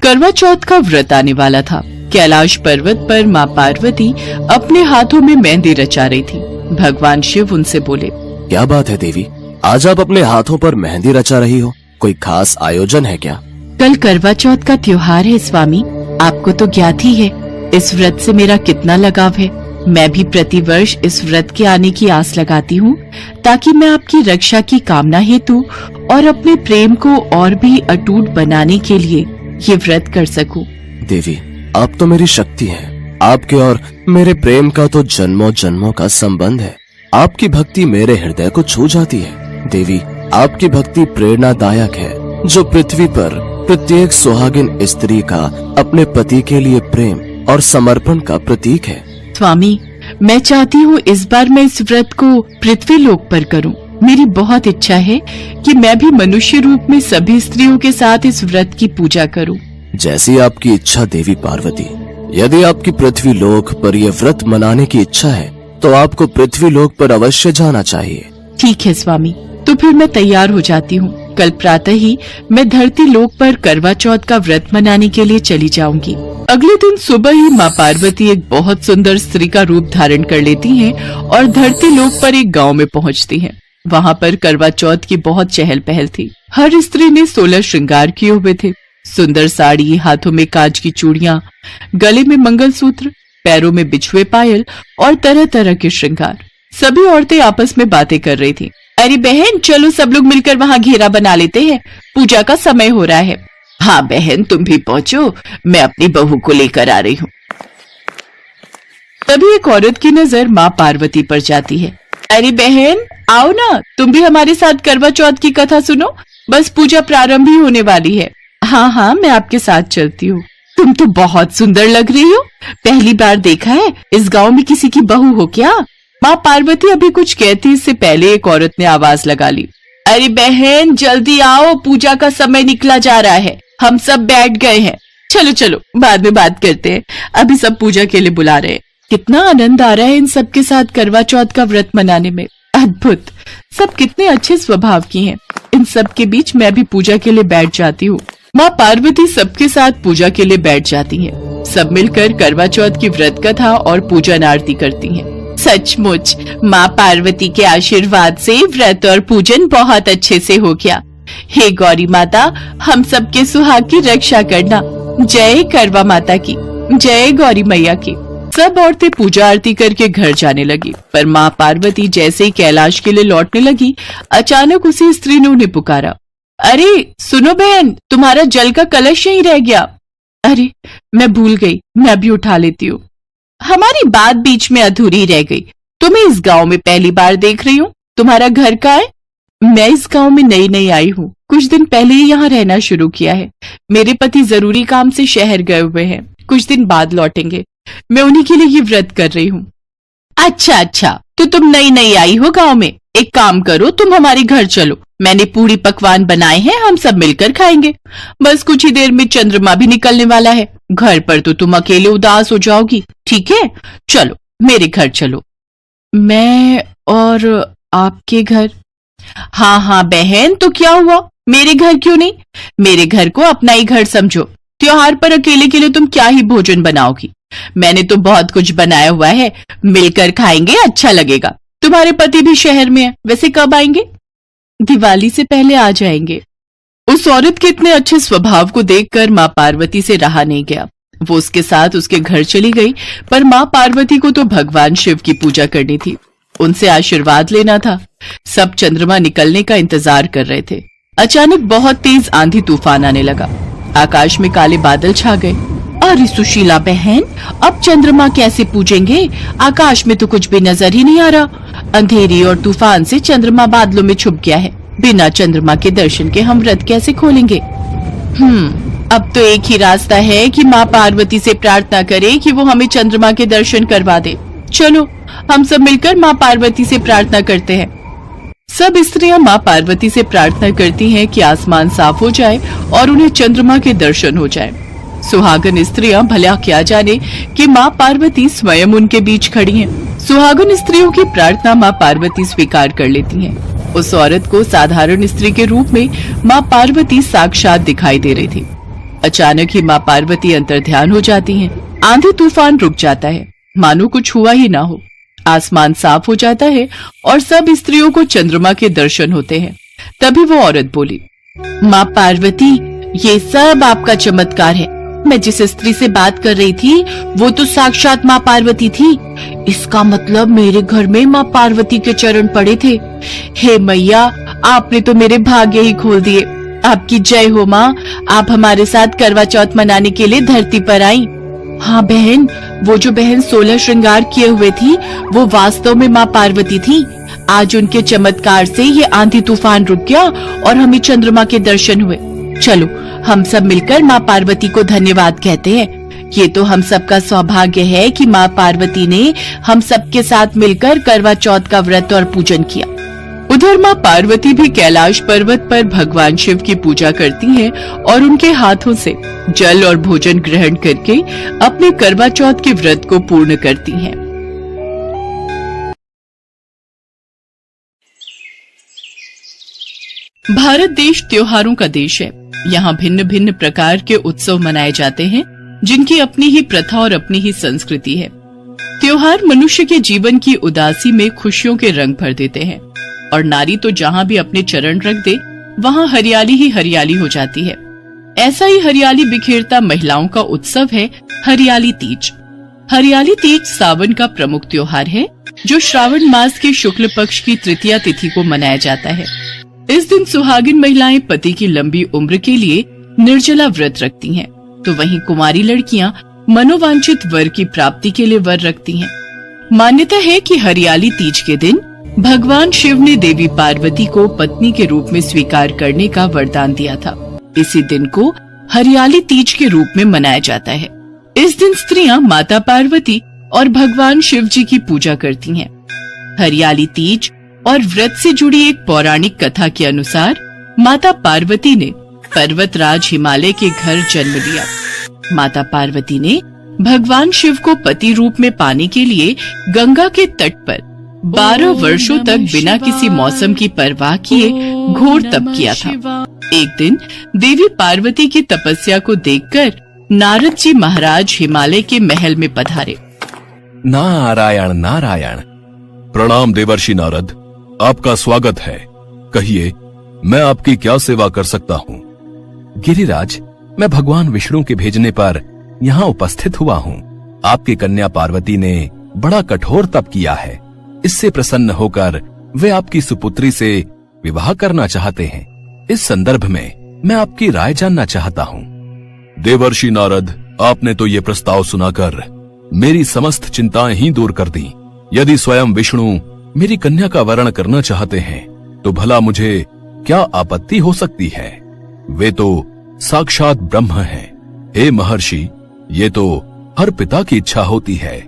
करवा चौथ का व्रत आने वाला था। कैलाश पर्वत पर माँ पार्वती अपने हाथों में मेहंदी रचा रही थी। भगवान शिव उनसे बोले, क्या बात है देवी, आज आप अपने हाथों पर मेहंदी रचा रही हो? कोई खास आयोजन है क्या? कल करवा चौथ का त्योहार है स्वामी, आपको तो ज्ञात ही है इस व्रत से मेरा कितना लगाव है। मैं भी प्रतिवर्ष इस व्रत के आने की आस लगाती हूँ ताकि मैं आपकी रक्षा की कामना हेतु और अपने प्रेम को और भी अटूट बनाने के लिए ये व्रत कर सकूं। देवी, आप तो मेरी शक्ति हैं। आपके और मेरे प्रेम का तो जन्मों जन्मों का संबंध है। आपकी भक्ति मेरे हृदय को छू जाती है। देवी, आपकी भक्ति प्रेरणादायक है जो पृथ्वी पर प्रत्येक सुहागिन स्त्री का अपने पति के लिए प्रेम और समर्पण का प्रतीक है। स्वामी, मैं चाहती हूँ इस बार मैं इस व्रत को पृथ्वी लोक पर करूँ। मेरी बहुत इच्छा है कि मैं भी मनुष्य रूप में सभी स्त्रियों के साथ इस व्रत की पूजा करूँ। जैसी आपकी इच्छा देवी पार्वती। यदि आपकी पृथ्वी लोक पर यह व्रत मनाने की इच्छा है तो आपको पृथ्वी लोक पर अवश्य जाना चाहिए। ठीक है स्वामी, तो फिर मैं तैयार हो जाती हूँ। कल प्रातः ही मैं धरती लोक पर करवा चौथ का व्रत मनाने के लिए चली जाऊंगी। अगले दिन सुबह ही माँ पार्वती एक बहुत सुंदर स्त्री का रूप धारण कर लेती हैं और धरती लोक पर एक गांव में पहुंचती हैं। वहां पर करवा चौथ की बहुत चहल पहल थी। हर स्त्री ने 16 श्रृंगार किए हुए थे। सुंदर साड़ी, हाथों में कांच की चूड़ियां, गले में मंगलसूत्र, पैरों में बिछुए पायल और तरह तरह के श्रृंगार। सभी औरतें आपस में बातें कर रही थी। अरे बहन, चलो सब लोग मिलकर वहाँ घेरा बना लेते हैं, पूजा का समय हो रहा है। हाँ बहन, तुम भी पहुँचो, मैं अपनी बहू को लेकर आ रही हूँ। तभी एक औरत की नजर माँ पार्वती पर जाती है। अरे बहन, आओ ना, तुम भी हमारे साथ करवा चौथ की कथा सुनो, बस पूजा प्रारंभ ही होने वाली है। हाँ हाँ, मैं आपके साथ चलती हूँ। तुम तो बहुत सुंदर लग रही हो, पहली बार देखा है, इस गांव में किसी की बहू हो क्या? माँ पार्वती अभी कुछ कहती इससे पहले एक औरत ने आवाज लगा ली। अरे बहन, जल्दी आओ, पूजा का समय निकला जा रहा है, हम सब बैठ गए हैं। चलो चलो, बाद में बात करते हैं, अभी सब पूजा के लिए बुला रहे हैं। कितना आनंद आ रहा है इन सब के साथ करवा चौथ का व्रत मनाने में। अद्भुत, सब कितने अच्छे स्वभाव की हैं। इन सब के बीच मैं भी पूजा के लिए बैठ जाती हूँ। माँ पार्वती सबके साथ पूजा के लिए बैठ जाती हैं। सब मिलकर करवा चौथ की व्रत कथा और पूजन आरती करती हैं। सचमुच माँ पार्वती के आशीर्वाद से व्रत और पूजन बहुत अच्छे से हो गया। हे गौरी माता, हम सबके सुहाग की रक्षा करना। जय करवा माता की, जय गौरी मैया की। सब औरतें पूजा आरती करके घर जाने लगी, पर माँ पार्वती जैसे ही कैलाश के लिए लौटने लगी, अचानक उसी स्त्री ने उन्हें पुकारा। अरे सुनो बहन, तुम्हारा जल का कलश यहीं रह गया। अरे मैं भूल गई, मैं अभी उठा लेती हूँ। हमारी बात बीच में अधूरी रह गई। तुम्हें इस गांव में पहली बार देख रही हूँ, तुम्हारा घर कहाँ है? मैं इस गांव में नई नई आई हूँ, कुछ दिन पहले ही यहाँ रहना शुरू किया है। मेरे पति जरूरी काम से शहर गए हुए हैं, कुछ दिन बाद लौटेंगे। मैं उन्हीं के लिए ये व्रत कर रही हूँ। अच्छा अच्छा, तो तुम नई नई आई हो गांव में। एक काम करो, तुम हमारे घर चलो, मैंने पूरी पकवान बनाए हैं, हम सब मिलकर खाएंगे। बस कुछ ही देर में चंद्रमा भी निकलने वाला है, घर पर तो तुम अकेले उदास हो जाओगी। ठीक है, चलो मेरे घर चलो। मैं और आपके घर? हाँ हाँ बहन, तो क्या हुआ, मेरे घर क्यों नहीं? मेरे घर को अपना ही घर समझो। त्योहार पर अकेले के लिए तुम क्या ही भोजन बनाओगी? मैंने तो बहुत कुछ बनाया हुआ है, मिलकर खाएंगे, अच्छा लगेगा। तुम्हारे पति भी शहर में है, वैसे कब आएंगे? दिवाली से पहले आ जाएंगे। उस औरत के इतने अच्छे स्वभाव को देखकर माँ पार्वती से रहा नहीं गया। वो उसके साथ उसके घर चली गई, पर माँ पार्वती को तो भगवान शिव की पूजा करनी थी, उनसे आशीर्वाद लेना था। सब चंद्रमा निकलने का इंतजार कर रहे थे। अचानक बहुत तेज आंधी तूफान आने लगा, आकाश में काले बादल छा गए। अरे सुशीला बहन, अब चंद्रमा कैसे पूजेंगे? आकाश में तो कुछ भी नजर ही नहीं आ रहा। अंधेरी और तूफान से चंद्रमा बादलों में छुप गया है। बिना चंद्रमा के दर्शन के हम व्रत कैसे खोलेंगे? अब तो एक ही रास्ता है कि माँ पार्वती से प्रार्थना करें कि वो हमें चंद्रमा के दर्शन करवा दे। चलो हम सब मिलकर माँ पार्वती से प्रार्थना करते हैं। सब स्त्रियां माँ पार्वती से प्रार्थना करती हैं कि आसमान साफ हो जाए और उन्हें चंद्रमा के दर्शन हो जाए। सुहागन स्त्रियां भला क्या जाने कि माँ पार्वती स्वयं उनके बीच खड़ी हैं। सुहागन स्त्रियों की प्रार्थना माँ पार्वती स्वीकार कर लेती हैं। उस औरत को साधारण स्त्री के रूप में माँ पार्वती साक्षात दिखाई दे रही थी। अचानक ही माँ पार्वती अंतर्ध्यान हो जाती हैं। आंधी तूफान रुक जाता है, मानो कुछ हुआ ही ना हो। आसमान साफ हो जाता है और सब स्त्रियों को चंद्रमा के दर्शन होते हैं। तभी वो औरत बोली, माँ पार्वती, ये सब आपका चमत्कार है। मैं जिस स्त्री से बात कर रही थी वो तो साक्षात माँ पार्वती थी। इसका मतलब मेरे घर में माँ पार्वती के चरण पड़े थे। हे मैया, आपने तो मेरे भाग्य ही खोल दिए। आपकी जय हो माँ। आप हमारे साथ करवा चौथ मनाने के लिए धरती पर आई। हाँ बहन, वो जो बहन 16 श्रृंगार किए हुए थी वो वास्तव में माँ पार्वती थी। आज उनके चमत्कार से ये आंधी तूफान रुक गया और हमें चंद्रमा के दर्शन हुए। चलो हम सब मिलकर माँ पार्वती को धन्यवाद कहते हैं। ये तो हम सबका सौभाग्य है कि माँ पार्वती ने हम सबके साथ मिलकर करवा चौथ का व्रत और पूजन किया। उधर माँ पार्वती भी कैलाश पर्वत पर भगवान शिव की पूजा करती हैं और उनके हाथों से जल और भोजन ग्रहण करके अपने करवा चौथ के व्रत को पूर्ण करती हैं। भारत देश त्योहारों का देश है। यहाँ भिन्न भिन्न प्रकार के उत्सव मनाए जाते हैं, जिनकी अपनी ही प्रथा और अपनी ही संस्कृति है। त्योहार मनुष्य के जीवन की उदासी में खुशियों के रंग भर देते हैं और नारी तो जहाँ भी अपने चरण रख दे वहाँ हरियाली ही हरियाली हो जाती है। ऐसा ही हरियाली बिखेरता महिलाओं का उत्सव है हरियाली तीज। हरियाली तीज सावन का प्रमुख त्योहार है, जो श्रावण मास के शुक्ल पक्ष की तृतीया तिथि को मनाया जाता है। इस दिन सुहागिन महिलाएं पति की लंबी उम्र के लिए निर्जला व्रत रखती हैं, तो वहीं कुंवारी लड़कियां मनोवांछित वर की प्राप्ति के लिए वर रखती हैं। मान्यता है कि हरियाली तीज के दिन भगवान शिव ने देवी पार्वती को पत्नी के रूप में स्वीकार करने का वरदान दिया था। इसी दिन को हरियाली तीज के रूप में मनाया जाता है। इस दिन स्त्रियां माता पार्वती और भगवान शिव जी की पूजा करती हैं। हरियाली तीज और व्रत से जुड़ी एक पौराणिक कथा के अनुसार माता पार्वती ने पर्वतराज हिमालय के घर जन्म लिया। माता पार्वती ने भगवान शिव को पति रूप में पाने के लिए गंगा के तट पर 12 वर्षों तक बिना किसी मौसम की परवाह किए घोर तप किया था। एक दिन देवी पार्वती की तपस्या को देखकर नारद जी महाराज हिमालय के महल में पधारे। नारायण नारायण। प्रणाम देवर्षि नारद, आपका स्वागत है। कहिए, मैं आपकी क्या सेवा कर सकता हूँ? गिरिराज, मैं भगवान विष्णु के भेजने पर यहाँ उपस्थित हुआ हूँ। आपकी कन्या पार्वती ने बड़ा कठोर तप किया है। इससे प्रसन्न होकर वे आपकी सुपुत्री से विवाह करना चाहते हैं। इस संदर्भ में मैं आपकी राय जानना चाहता हूँ। देवर्षि नारद, आपने तो ये प्रस्ताव सुनाकर मेरी समस्त चिंताएं ही दूर कर दी। यदि स्वयं विष्णु मेरी कन्या का वरण करना चाहते हैं तो भला मुझे क्या आपत्ति हो सकती है? वे तो साक्षात ब्रह्म हैं। हे महर्षि, ये तो हर पिता की इच्छा होती है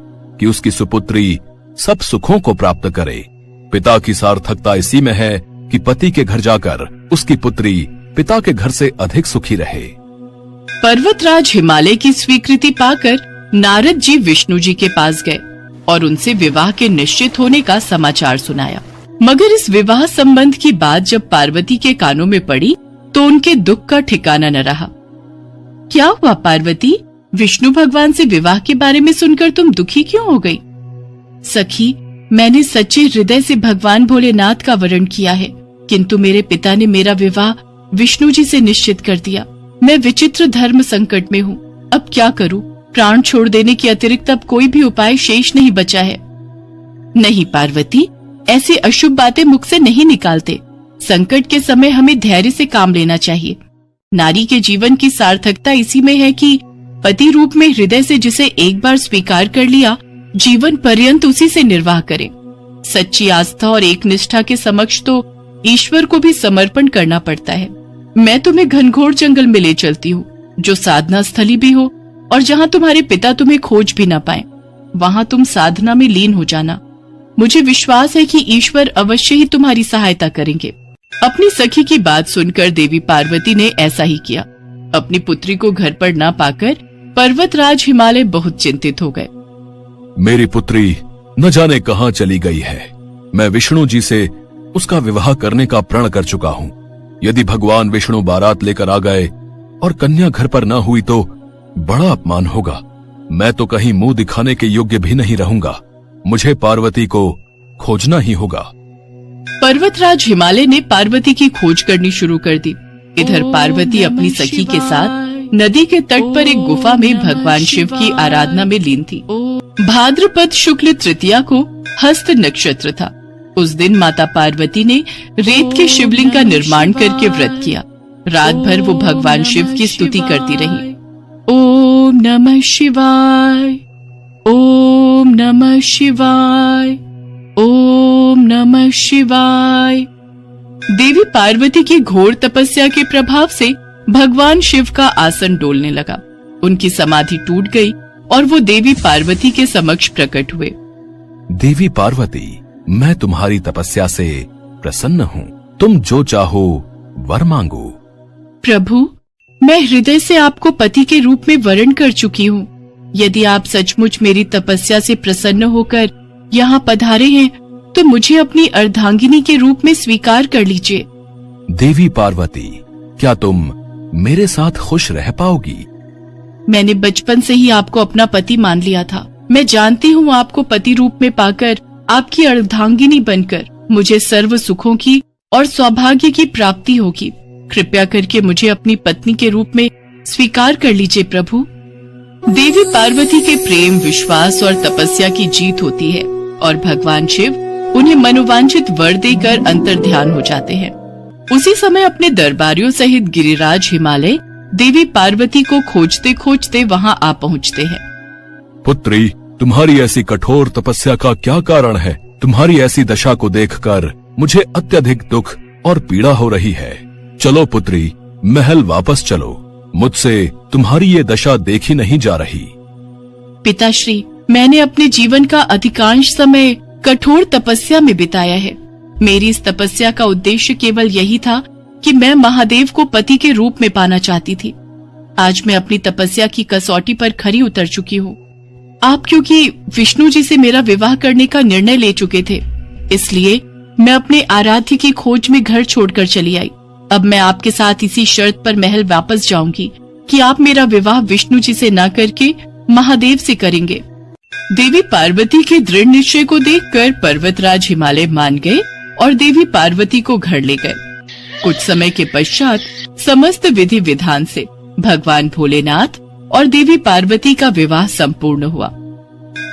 कि उसकी सुपुत्री सब सुखों को प्राप्त करे। पिता की सार्थकता इसी में है कि पति के घर जाकर उसकी पुत्री पिता के घर से अधिक सुखी रहे। पर्वतराज हिमालय की स्वीकृति पाकर नारद जी विष्णु जी के पास गए और उनसे विवाह के निश्चित होने का समाचार सुनाया। मगर इस विवाह संबंध की बात जब पार्वती के कानों में पड़ी तो उनके दुख का ठिकाना न रहा। क्या हुआ पार्वती? विष्णु भगवान से विवाह के बारे में सुनकर तुम दुखी क्यों हो गई? सखी, मैंने सच्चे हृदय से भगवान भोलेनाथ का वरण किया है, किंतु मेरे पिता ने मेरा विवाह विष्णु जी से निश्चित कर दिया। मैं विचित्र धर्म संकट में हूँ। अब क्या करूँ? प्राण छोड़ देने के अतिरिक्त अब कोई भी उपाय शेष नहीं बचा है। नहीं पार्वती, ऐसी अशुभ बातें मुख से नहीं निकालते। संकट के समय हमें धैर्य से काम लेना चाहिए। नारी के जीवन की सार्थकता इसी में है कि पति रूप में हृदय से जिसे एक बार स्वीकार कर लिया, जीवन पर्यंत उसी से निर्वाह करे। सच्ची आस्था और एक निष्ठा के समक्ष तो ईश्वर को भी समर्पण करना पड़ता है। मैं तुम्हें घनघोर जंगल में ले चलती हूँ, जो साधना स्थली भी हो, और जहाँ तुम्हारे पिता तुम्हें खोज भी न पाए, वहाँ तुम साधना में लीन हो जाना। मुझे विश्वास है कि ईश्वर अवश्य ही तुम्हारी सहायता करेंगे। अपनी सखी की बात सुनकर देवी पार्वती ने ऐसा ही किया। अपनी पुत्री को घर पर न पाकर पर्वतराज हिमालय बहुत चिंतित हो गए। मेरी पुत्री न जाने कहाँ चली गई है। मैं विष्णु जी से उसका विवाह करने का प्रण कर चुका हूँ। यदि भगवान विष्णु बारात लेकर आ गए और कन्या घर पर ना हुई तो बड़ा अपमान होगा। मैं तो कहीं मुंह दिखाने के योग्य भी नहीं रहूंगा। मुझे पार्वती को खोजना ही होगा। पर्वतराज हिमालय ने पार्वती की खोज करनी शुरू कर दी। इधर पार्वती अपनी सखी के साथ नदी के तट पर एक गुफा में भगवान शिव की आराधना में लीन थी। भाद्रपद शुक्ल तृतीया को हस्त नक्षत्र था। उस दिन माता पार्वती ने रेत के शिवलिंग का निर्माण करके व्रत किया। रात भर वो भगवान शिव की स्तुति करती रही। ओम नमः शिवाय, ओम नमः शिवाय, ओम नमः शिवाय। देवी पार्वती की घोर तपस्या के प्रभाव से भगवान शिव का आसन डोलने लगा। उनकी समाधि टूट गई और वो देवी पार्वती के समक्ष प्रकट हुए। देवी पार्वती, मैं तुम्हारी तपस्या से प्रसन्न हूँ। तुम जो चाहो वर मांगो। प्रभु, मैं हृदय से आपको पति के रूप में वरण कर चुकी हूँ। यदि आप सचमुच मेरी तपस्या से प्रसन्न होकर यहाँ पधारे हैं तो मुझे अपनी अर्धांगिनी के रूप में स्वीकार कर लीजिए। देवी पार्वती, क्या तुम मेरे साथ खुश रह पाओगी? मैंने बचपन से ही आपको अपना पति मान लिया था। मैं जानती हूँ आपको पति रूप में पाकर, आपकी अर्धांगिनी बनकर मुझे सर्व सुखों की और सौभाग्य की प्राप्ति होगी। कृपया करके मुझे अपनी पत्नी के रूप में स्वीकार कर लीजिए प्रभु। देवी पार्वती के प्रेम, विश्वास और तपस्या की जीत होती है और भगवान शिव उन्हें मनोवांछित वर देकर अंतर्ध्यान हो जाते हैं। उसी समय अपने दरबारियों सहित गिरिराज हिमालय देवी पार्वती को खोजते खोजते वहां आ पहुंचते हैं। पुत्री, तुम्हारी ऐसी कठोर तपस्या का क्या कारण है? तुम्हारी ऐसी दशा को देखकर मुझे अत्यधिक दुख और पीड़ा हो रही है। चलो पुत्री, महल वापस चलो। मुझसे तुम्हारी ये दशा देखी नहीं जा रही। पिताश्री, मैंने अपने जीवन का अधिकांश समय कठोर तपस्या में बिताया है। मेरी इस तपस्या का उद्देश्य केवल यही था कि मैं महादेव को पति के रूप में पाना चाहती थी। आज मैं अपनी तपस्या की कसौटी पर खरी उतर चुकी हूँ। आप क्योंकि विष्णु जी से मेरा विवाह करने का निर्णय ले चुके थे, इसलिए मैं अपने आराध्य की खोज में घर छोड़कर चली आई। अब मैं आपके साथ इसी शर्त पर महल वापस जाऊंगी कि आप मेरा विवाह विष्णु जी से न करके महादेव से करेंगे। देवी पार्वती के दृढ़ निश्चय को देखकर पर्वतराज हिमालय मान गए और देवी पार्वती को घर ले गए। कुछ समय के पश्चात समस्त विधि विधान से भगवान भोलेनाथ और देवी पार्वती का विवाह संपूर्ण हुआ।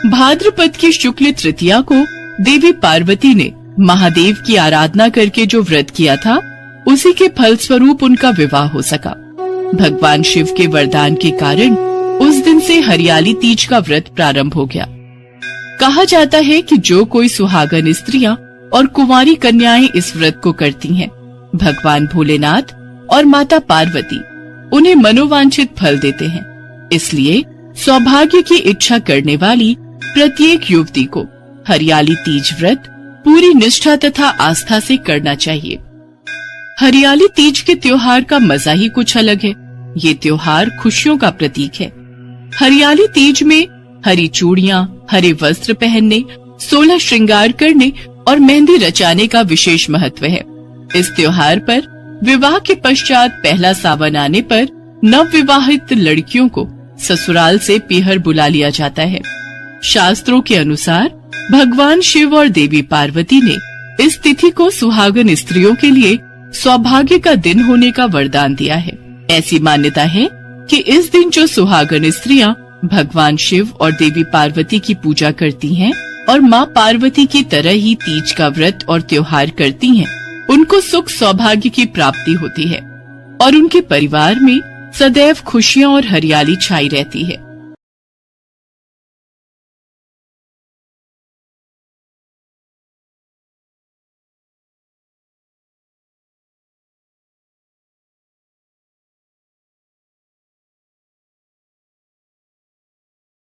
भाद्रपद की शुक्ल तृतीया को देवी पार्वती ने महादेव की आराधना करके जो व्रत किया था, उसी के फल स्वरूप उनका विवाह हो सका। भगवान शिव के वरदान के कारण उस दिन से हरियाली तीज का व्रत प्रारंभ हो गया। कहा जाता है कि जो कोई सुहागन स्त्रियां और कुंवारी कन्याएं इस व्रत को करती हैं, भगवान भोलेनाथ और माता पार्वती उन्हें मनोवांछित फल देते हैं। इसलिए सौभाग्य की इच्छा करने वाली प्रत्येक युवती को हरियाली तीज व्रत पूरी निष्ठा तथा आस्था से करना चाहिए। हरियाली तीज के त्योहार का मजा ही कुछ अलग है। ये त्योहार खुशियों का प्रतीक है। हरियाली तीज में हरी चूड़ियां, हरे वस्त्र पहनने, 16 श्रृंगार करने और मेहंदी रचाने का विशेष महत्व है। इस त्योहार पर विवाह के पश्चात पहला सावन आने पर नव विवाहित लड़कियों को ससुराल से पीहर बुला लिया जाता है। शास्त्रों के अनुसार भगवान शिव और देवी पार्वती ने इस तिथि को सुहागन स्त्रियों के लिए सौभाग्य का दिन होने का वरदान दिया है। ऐसी मान्यता है कि इस दिन जो सुहागन स्त्रियां भगवान शिव और देवी पार्वती की पूजा करती हैं और माँ पार्वती की तरह ही तीज का व्रत और त्योहार करती हैं, उनको सुख सौभाग्य की प्राप्ति होती है और उनके परिवार में सदैव खुशियाँ और हरियाली छाई रहती है।